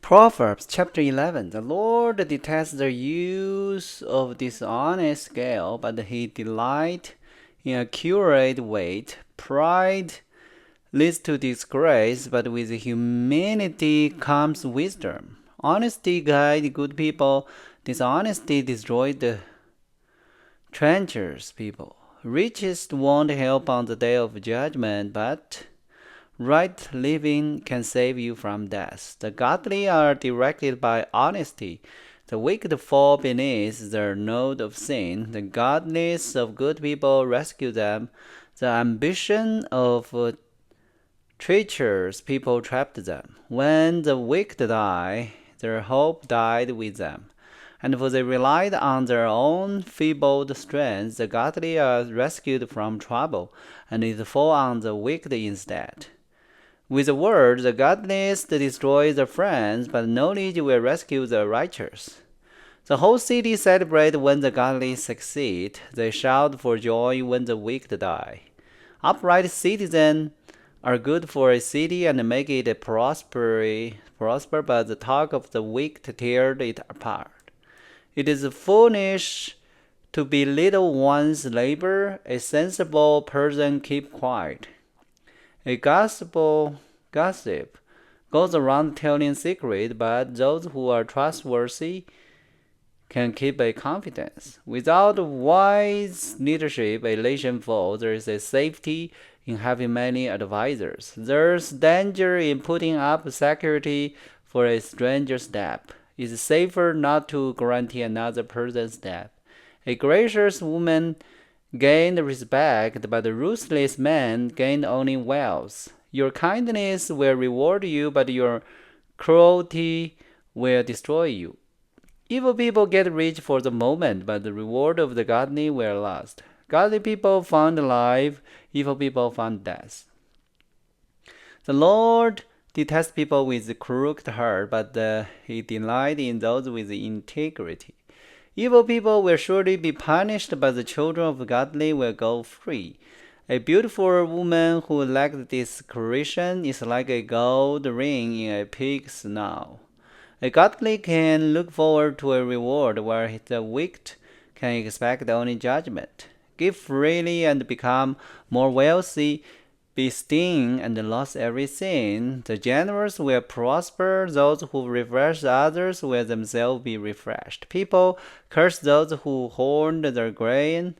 Proverbs chapter 11. The Lord detests the use of dishonest scale, but he delights in accurate weight. Pride leads to disgrace, but with humility comes wisdom. Honesty guides good people. Dishonesty destroys the treacherous people. Riches won't help on the day of judgment, but right living can save you from death. The godly are directed by honesty. The wicked fall beneath the note of sin. The godliness of good people rescue them. The ambition of treacherous people trapped them. When the wicked die, their hope died with them. And for they relied on their own feeble strength, the godly are rescued from trouble, and it fall on the wicked instead. With the word, the godless destroys their friends, but knowledge will rescue the righteous. The whole city celebrates when the godly succeed. They shout for joy when the wicked die. Upright citizens are good for a city and make it prosper, but the talk of the wicked tears it apart. It is foolish to belittle one's labor. A sensible person keeps quiet. A gossip goes around telling secrets, but those who are trustworthy can keep a confidence. Without wise leadership, a nation falls. There is a safety in having many advisors. There's danger in putting up security for a stranger's debt. It's safer not to guarantee another person's debt. A gracious woman gained respect, but a ruthless man gained only wealth. Your kindness will reward you, but your cruelty will destroy you. Evil people get rich for the moment, but the reward of the godly will last. Godly people found life, evil people found death. The Lord detests people with crooked heart, but he delights in those with integrity. Evil people will surely be punished, but the children of the godly will go free. A beautiful woman who lacks discretion is like a gold ring in a pig's snout. A godly can look forward to a reward, where the wicked can expect only judgment. Give freely and become more wealthy. Be stingy and lose everything. The generous will prosper. Those who refresh others will themselves be refreshed. People curse those who hoard their grain,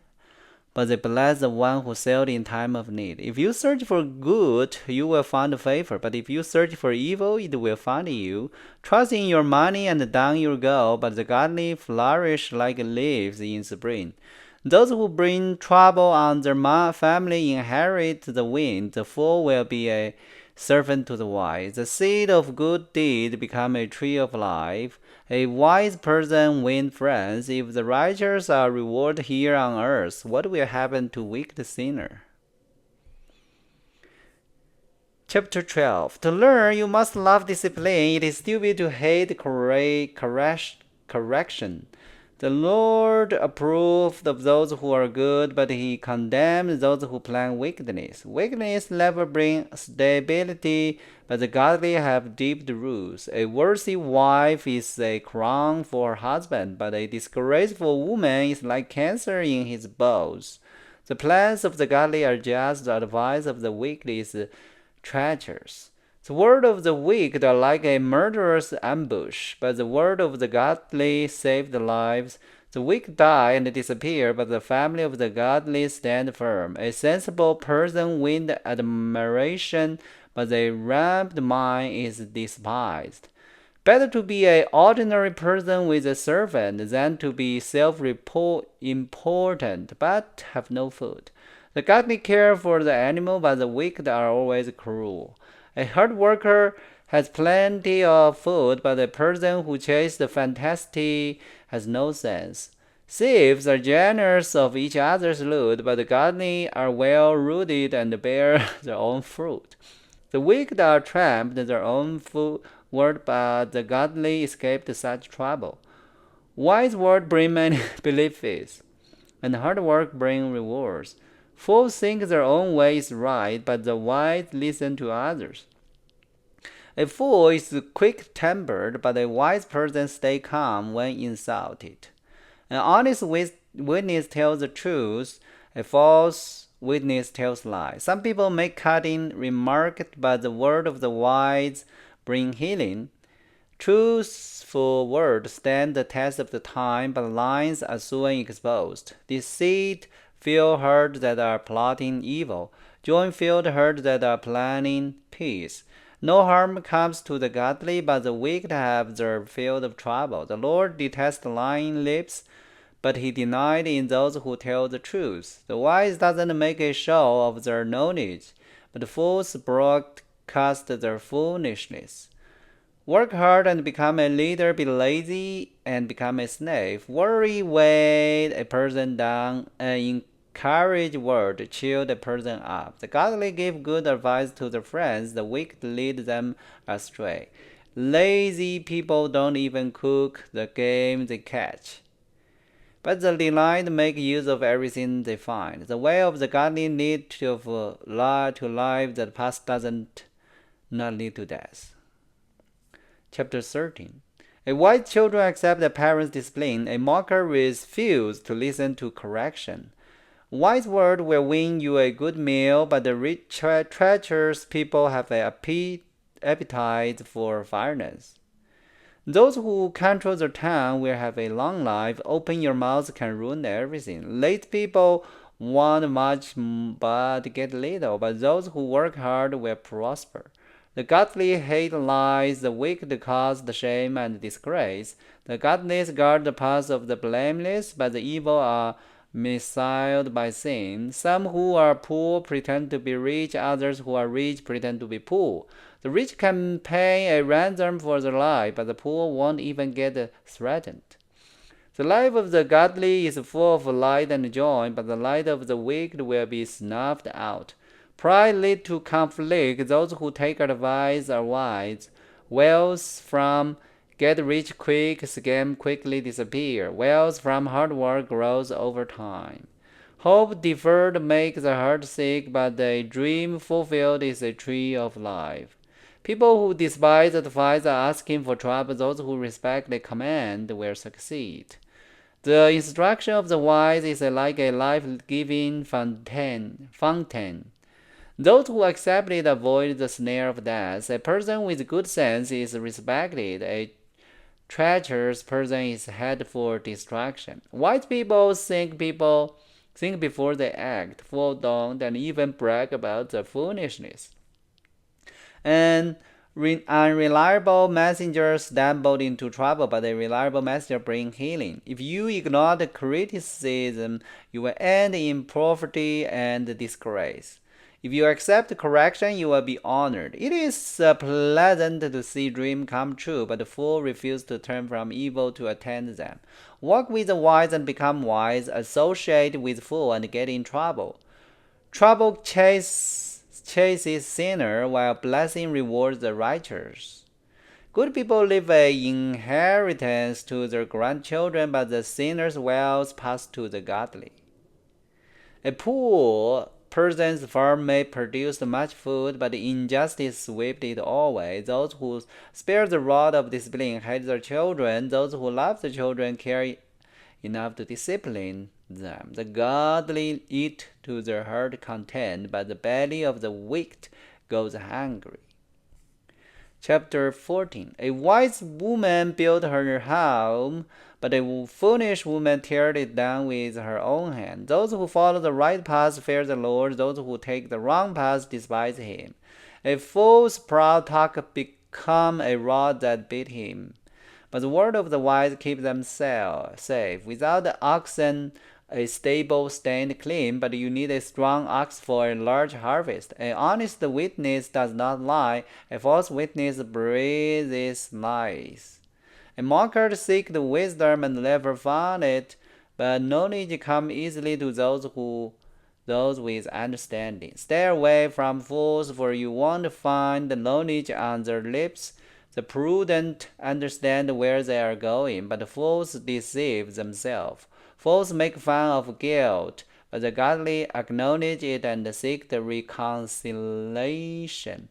but they bless the one who sells in time of need. If you search for good, you will find favor. But if you search for evil, it will find you. Trust in your money and down you go, but the godly flourish like leaves in spring. Those who bring trouble on their family inherit the wind. The fool will be a servant to the wise. The seed of good deed become a tree of life. A wise person wins friends. If the righteous are rewarded here on earth, what will happen to wicked sinner? Chapter 12. To learn, you must love discipline. It is stupid to hate correction. The Lord approved of those who are good, but he condemns those who plan wickedness. Wickedness never brings stability, but the godly have deep roots. A worthy wife is a crown for her husband, but a disgraceful woman is like cancer in his bowels. The plans of the godly are just, the advice of the wicked is treacherous. The word of the wicked are like a murderous ambush, but the word of the godly saves lives. The wicked die and disappear, but the family of the godly stand firm. A sensible person wins admiration, but a rapt mind is despised. Better to be an ordinary person with a servant than to be self-important but have no food. The godly care for the animal, but the wicked are always cruel. A hard worker has plenty of food, but a person who chases the fantastic has no sense. Thieves are generous of each other's loot, but the godly are well-rooted and bear their own fruit. The wicked are trapped in their own word, but the godly escape such trouble. Wise words bring many benefits, and hard work brings rewards. Fools think their own way is right, but the wise listen to others. A fool is quick-tempered, but a wise person stays calm when insulted. An honest witness tells the truth. A false witness tells lies. Some people make cutting remarks, but the word of the wise bring healing. Truthful words stand the test of the time, but lies are soon exposed. Deceit fills hearts that are plotting evil. Joy fills hearts that are planning peace. No harm comes to the godly, but the wicked have their fill of trouble. The Lord detests lying lips, but he delights in those who tell the truth. The wise doesn't make a show of their knowledge, but fools broadcast their foolishness. Work hard and become a leader. Be lazy and become a slave. Worry weighs a person down. An encouraging word cheers a person up. The godly give good advice to their friends. The wicked lead them astray. Lazy people don't even cook the game they catch, but the delight make use of everything they find. The way of the godly lead to life that past doesn't not lead to death. Chapter 13. A wise child accepts a parent's discipline. A mocker refuses to listen to correction. Wise word will win you a good meal, but the rich treacherous people have an appetite for violence. Those who control their tongue will have a long life. Open your mouth can ruin everything. Late people want much but get little, but those who work hard will prosper. The godly hate lies, the wicked cause the shame and disgrace. The godless guard the path of the blameless, but the evil are misled by sin. Some who are poor pretend to be rich, others who are rich pretend to be poor. The rich can pay a ransom for their life, but the poor won't even get threatened. The life of the godly is full of light and joy, but the light of the wicked will be snuffed out. Pride leads to conflict. Those who take advice are wise. Wealth from get rich quick scam quickly disappear. Wealth from hard work grows over time. Hope deferred makes the heart sick, but a dream fulfilled is a tree of life. People who despise advice are asking for trouble. Those who respect a command will succeed. The instruction of the wise is like a life-giving fountain. Those who accept it avoid the snare of death. A person with good sense is respected. A treacherous person is headed for destruction. Wise people think before they act. Fools don't, and even brag about their foolishness. An unreliable messenger stumbled into trouble, but a reliable messenger brings healing. If you ignore the criticism, you will end in poverty and disgrace. If you accept correction, you will be honored. It is pleasant to see dreams come true, but the fool refuses to turn from evil to attain them. Walk with the wise and become wise. Associate with fool and get in trouble. Trouble chases sinner, while blessing rewards the righteous. Good people leave an inheritance to their grandchildren, but the sinner's wealth passes to the godly. A poor person's farm may produce much food, but injustice sweeps it away. Those who spare the rod of discipline hate their children. Those who love the children care enough to discipline them. The godly eat to their heart content, but the belly of the wicked goes hungry. Chapter 14. A wise woman built her home, but a foolish woman tears it down with her own hand. Those who follow the right path fear the Lord. Those who take the wrong path despise him. A fool's proud talk becomes a rod that beat him, but the word of the wise keeps them safe. Without the oxen, a stable stands clean, but you need a strong ox for a large harvest. An honest witness does not lie. A false witness breathes lies. A mocker seeks the wisdom and never find it, but knowledge comes easily to those with understanding. Stay away from fools, for you won't find the knowledge on their lips. The prudent understand where they are going, but fools deceive themselves. Fools make fun of guilt, but the godly acknowledge it and seek the reconciliation.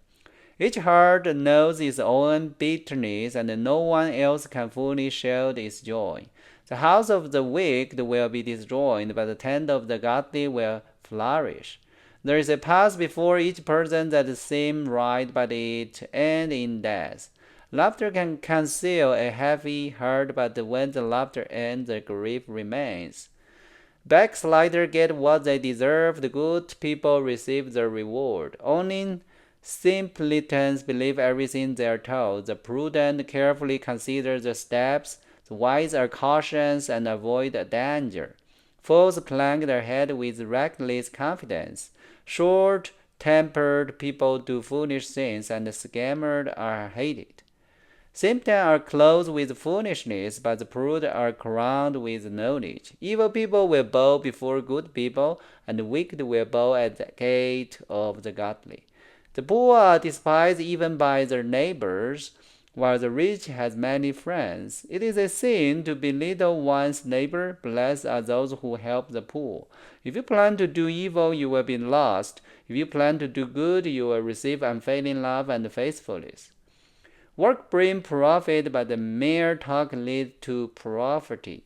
Each heart knows its own bitterness, and no one else can fully share its joy. The house of the wicked will be destroyed, but the tent of the godly will flourish. There is a path before each person that seems right, but it ends in death. Laughter can conceal a heavy heart, but when the laughter ends, the grief remains. Backsliders get what they deserve, the good people receive their reward. Only simpletons believe everything they are told. The prudent carefully consider the steps. The wise are cautious and avoid danger. Fools clang their head with reckless confidence. Short-tempered people do foolish things, and the scammers are hated. Simpletons are clothed with foolishness, but the prudent are crowned with knowledge. Evil people will bow before good people, and the wicked will bow at the gate of the godly. The poor are despised even by their neighbors, while the rich has many friends. It is a sin to belittle one's neighbor. Blessed are those who help the poor. If you plan to do evil, you will be lost. If you plan to do good, you will receive unfailing love and faithfulness. Work brings profit, but the mere talk leads to poverty.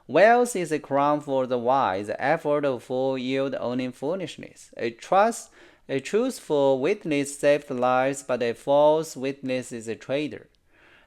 Wealth is a crown for the wise. The effort of fool yields only foolishness. A truthful witness saves lives, but a false witness is a traitor.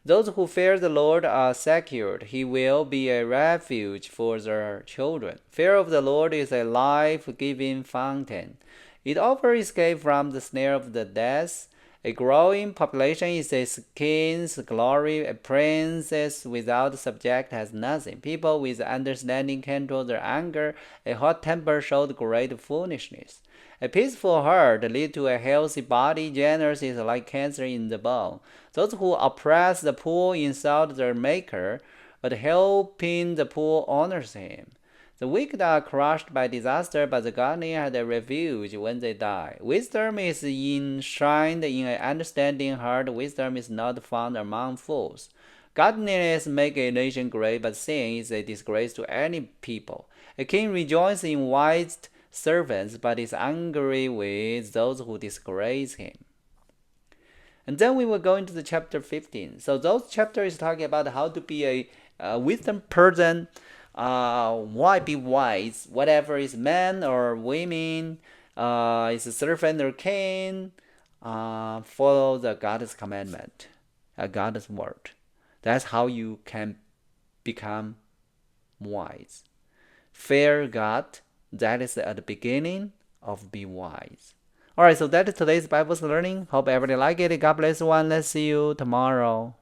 Those who fear the Lord are secured. He will be a refuge for their children. Fear of the Lord is a life-giving fountain. It offers escape from the snare of the death. A growing population is a king's glory. A princess without subject has nothing. People with understanding control their anger. A hot temper shows great foolishness. A peaceful heart leads to a healthy body. Generous is like cancer in the bone. Those who oppress the poor insult their maker, but helping the poor honors him. The wicked are crushed by disaster, but the godly have a refuge when they die. Wisdom is enshrined in an understanding heart. Wisdom is not found among fools. Godliness makes a nation great, but sin is a disgrace to any people. A king rejoices in wise servants, but is angry with those who disgrace him. And then we will go into the chapter 15. So those chapters is talking about how to be a wisdom person. Why be wise? Whatever is man or women, is a servant or king, follow the God's commandment, God's word. That's how you can become wise. Fear God. That is at the beginning of be wise. Alright, so that is today's Bible learning. Hope everybody like it. God bless everyone. Let's see you tomorrow.